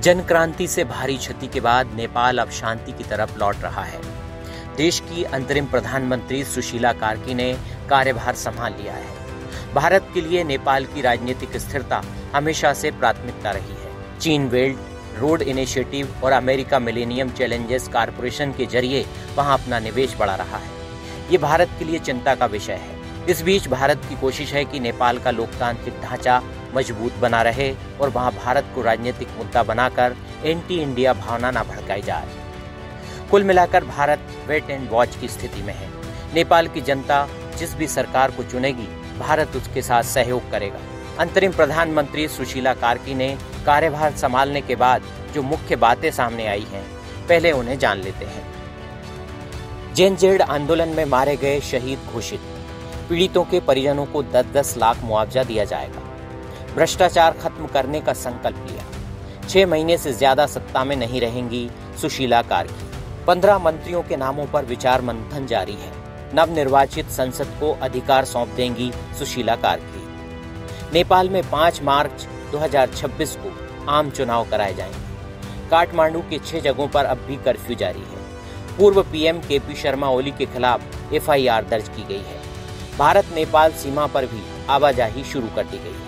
जन क्रांति से भारी क्षति के बाद नेपाल अब शांति की तरफ लौट रहा है। देश की अंतरिम प्रधानमंत्री सुशीला कार्की ने कार्यभार संभाल लिया है। भारत के लिए नेपाल की राजनीतिक स्थिरता हमेशा से प्राथमिकता रही है। चीन बेल्ट रोड इनिशिएटिव और अमेरिका मिलेनियम चैलेंजेस कारपोरेशन के जरिए वहां अपना निवेश बढ़ा रहा है। ये भारत के लिए चिंता का विषय है। इस बीच भारत की कोशिश है कि नेपाल का लोकतांत्रिक ढांचा मजबूत बना रहे और वहां भारत को राजनीतिक मुद्दा बनाकर एंटी इंडिया भावना न भड़काई जाए। कुल मिलाकर भारत वेट एंड वॉच की स्थिति में है। नेपाल की जनता जिस भी सरकार को चुनेगी, भारत उसके साथ सहयोग करेगा। अंतरिम प्रधानमंत्री सुशीला कार्की ने कार्यभार संभालने के बाद जो मुख्य बातें सामने आई हैं, पहले उन्हें जान लेते हैं। जेनजेड आंदोलन में मारे गए शहीद घोषित, पीड़ितों के परिजनों को 10-10 लाख मुआवजा दिया जाएगा। भ्रष्टाचार खत्म करने का संकल्प लिया। 6 महीने से ज्यादा सत्ता में नहीं रहेंगी सुशीला कार्की। 15 मंत्रियों के नामों पर विचार मंथन जारी है। नवनिर्वाचित संसद को अधिकार सौंप देंगी सुशीला कार्की। नेपाल में 5 मार्च 2026 को आम चुनाव कराए जाएंगे। काठमांडू के 6 जगहों पर अब भी कर्फ्यू जारी है। पूर्व पीएम केपी शर्मा ओली के खिलाफ एफआईआर दर्ज की गई है। भारत नेपाल सीमा पर भी आवाजाही शुरू कर दी गई है।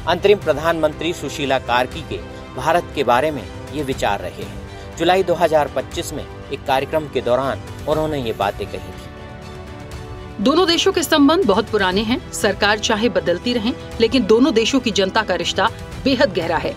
अंतरिम प्रधानमंत्री सुशीला कार्की के भारत के बारे में ये विचार रहे हैं। जुलाई 2025 में एक कार्यक्रम के दौरान उन्होंने ये बातें कही थी। दोनों देशों के संबंध बहुत पुराने हैं। सरकार चाहे बदलती रहें, लेकिन दोनों देशों की जनता का रिश्ता बेहद गहरा है।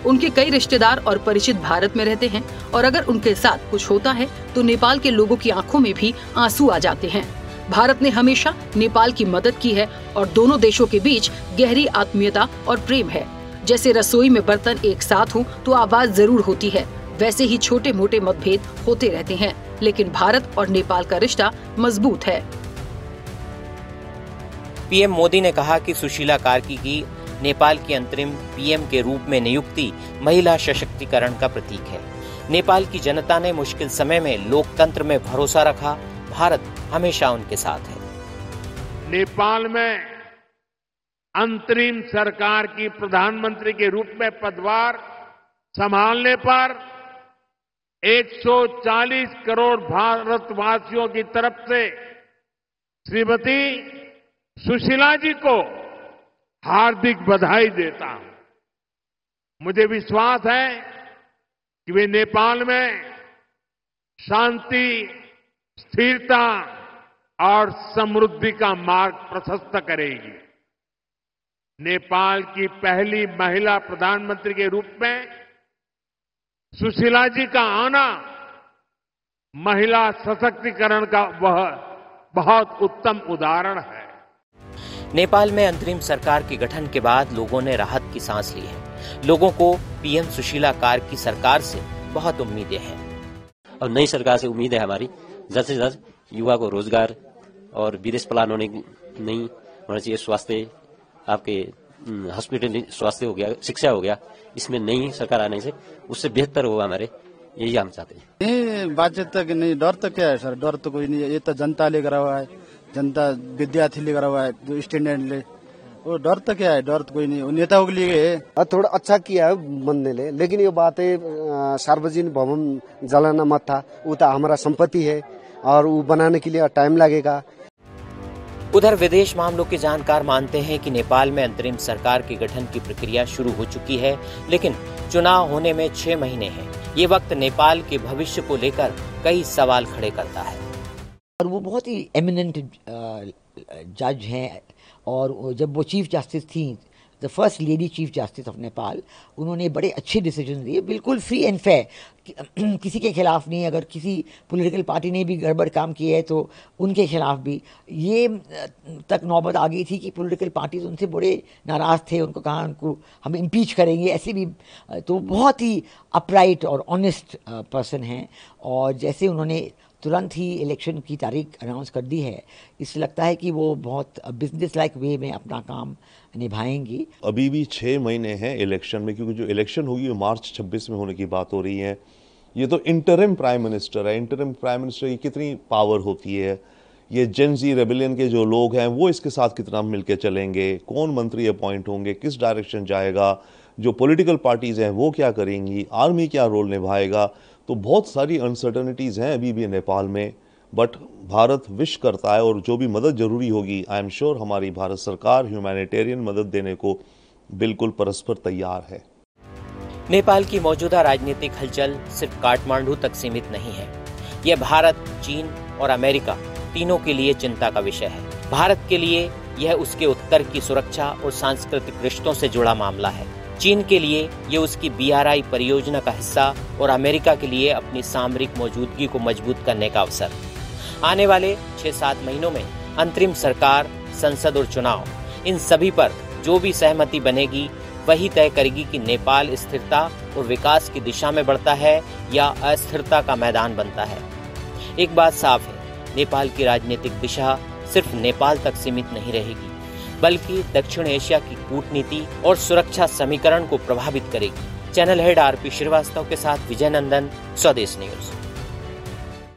उनके कई रिश्तेदार और परिचित भारत में रहते हैं और अगर उनके साथ कुछ होता है तो नेपाल के लोगों की आंखों में भी आंसू आ जाते हैं। भारत ने हमेशा नेपाल की मदद की है और दोनों देशों के बीच गहरी आत्मीयता और प्रेम है। जैसे रसोई में बर्तन एक साथ हों तो आवाज जरूर होती है, वैसे ही छोटे मोटे मतभेद होते रहते हैं, लेकिन भारत और नेपाल का रिश्ता मजबूत है। पीएम मोदी ने कहा कि सुशीला कार्की की नेपाल की अंतरिम पीएम के रूप में नियुक्ति महिला सशक्तिकरण का प्रतीक है। नेपाल की जनता ने मुश्किल समय में लोकतंत्र में भरोसा रखा। भारत हमेशा उनके साथ है। नेपाल में अंतरिम सरकार की प्रधानमंत्री के रूप में पदभार संभालने पर 140 करोड़ भारतवासियों की तरफ से श्रीमती सुशीला जी को हार्दिक बधाई देता हूं। मुझे विश्वास है कि वे नेपाल में शांति, स्थिरता और समृद्धि का मार्ग प्रशस्त करेगी। नेपाल की पहली महिला प्रधानमंत्री के रूप में सुशीला जी का आना महिला सशक्तिकरण का वह बहुत उत्तम उदाहरण है। नेपाल में अंतरिम सरकार के गठन के बाद लोगों ने राहत की सांस ली है। लोगों को पीएम सुशीला कार्की सरकार से बहुत उम्मीदें हैं। और नई सरकार से उम्मीद है हमारी जल्द से जल्द युवा को रोजगार और विदेश पलायन नहीं होना चाहिए। स्वास्थ्य, आपके हॉस्पिटल स्वास्थ्य हो गया, शिक्षा हो गया, इसमें नई सरकार आने से उससे बेहतर होगा हमारे, यही हम चाहते हैं। नहीं बातचीत कि नहीं, डर तो क्या है सर, डर तो कोई नहीं है। ये तो जनता ले करा हुआ है, जनता विद्यार्थी ले करा हुआ है, जो स्टूडेंट ले, वो डर तो क्या है, डर तो कोई नहीं। नेताओं के लिए थोड़ा अच्छा किया है बनने ले, लेकिन ये बात है सार्वजनिक भवन जलाना मत था। वो तो हमारा संपत्ति है और वो बनाने के लिए टाइम लगेगा। उधर विदेश मामलों के जानकार मानते हैं कि नेपाल में अंतरिम सरकार के गठन की प्रक्रिया शुरू हो चुकी है, लेकिन चुनाव होने में 6 महीने हैं। ये वक्त नेपाल के भविष्य को लेकर कई सवाल खड़े करता है। और वो बहुत ही एमिनेंट जज हैं और जब वो चीफ जस्टिस थी, the first lady chief justice of Nepal, उन्होंने बड़े अच्छे डिसीजन दिए, बिल्कुल फ्री एंड फेयर, किसी के खिलाफ नहीं। अगर किसी पॉलिटिकल पार्टी ने भी गड़बड़ काम किया है तो उनके खिलाफ भी। ये तक नौबत आ गई थी कि पॉलिटिकल पार्टीज उनसे बड़े नाराज़ थे, उनको कहा उनको हम इम्पीच करेंगे, ऐसे भी। तो बहुत ही अपराइट और ऑनेस्ट पर्सन हैं और जैसे उन्होंने तुरंत ही इलेक्शन की तारीख अनाउंस कर दी है, इससे लगता है कि वो बहुत बिजनेस लाइक वे में अपना काम निभाएंगी। अभी भी 6 महीने हैं इलेक्शन में, क्योंकि जो इलेक्शन होगी वो मार्च 26 में होने की बात हो रही है। ये तो इंटरिम प्राइम मिनिस्टर है। इंटरिम प्राइम मिनिस्टर की कितनी पावर होती है, ये जेन जी रेबेलियन के जो लोग हैं वो इसके साथ कितना मिलकर चलेंगे, कौन मंत्री अपॉइंट होंगे, किस डायरेक्शन जाएगा, जो पॉलिटिकल पार्टीज हैं वो क्या करेंगी, आर्मी क्या रोल निभाएगा, तो बहुत सारी अनसर्टनिटीज़ हैं अभी भी नेपाल में। बट भारत विश करता है और जो भी मदद जरूरी होगी, आई एम श्योर हमारी भारत सरकार ह्यूमैनिटेरियन मदद देने को बिल्कुल परस्पर तैयार है। नेपाल की मौजूदा राजनीतिक हलचल सिर्फ काठमांडू तक सीमित नहीं है। यह भारत, चीन और अमेरिका तीनों के लिए चिंता का विषय है। भारत के लिए यह उसके उत्तर की सुरक्षा और सांस्कृतिक रिश्तों से जुड़ा मामला है। चीन के लिए यह उसकी BRI परियोजना का हिस्सा और अमेरिका के लिए अपनी सामरिक मौजूदगी को मजबूत करने का अवसर। आने वाले 6-7 महीनों में अंतरिम सरकार, संसद और चुनाव, इन सभी पर जो भी सहमति बनेगी वही तय करेगी कि नेपाल स्थिरता और विकास की दिशा में बढ़ता है या अस्थिरता का मैदान बनता है। एक बात साफ है, नेपाल की राजनीतिक दिशा सिर्फ नेपाल तक सीमित नहीं रहेगी, बल्कि दक्षिण एशिया की कूटनीति और सुरक्षा समीकरण को प्रभावित करेगी। चैनल हेड RP श्रीवास्तव के साथ विजय नंदन, स्वदेश न्यूज।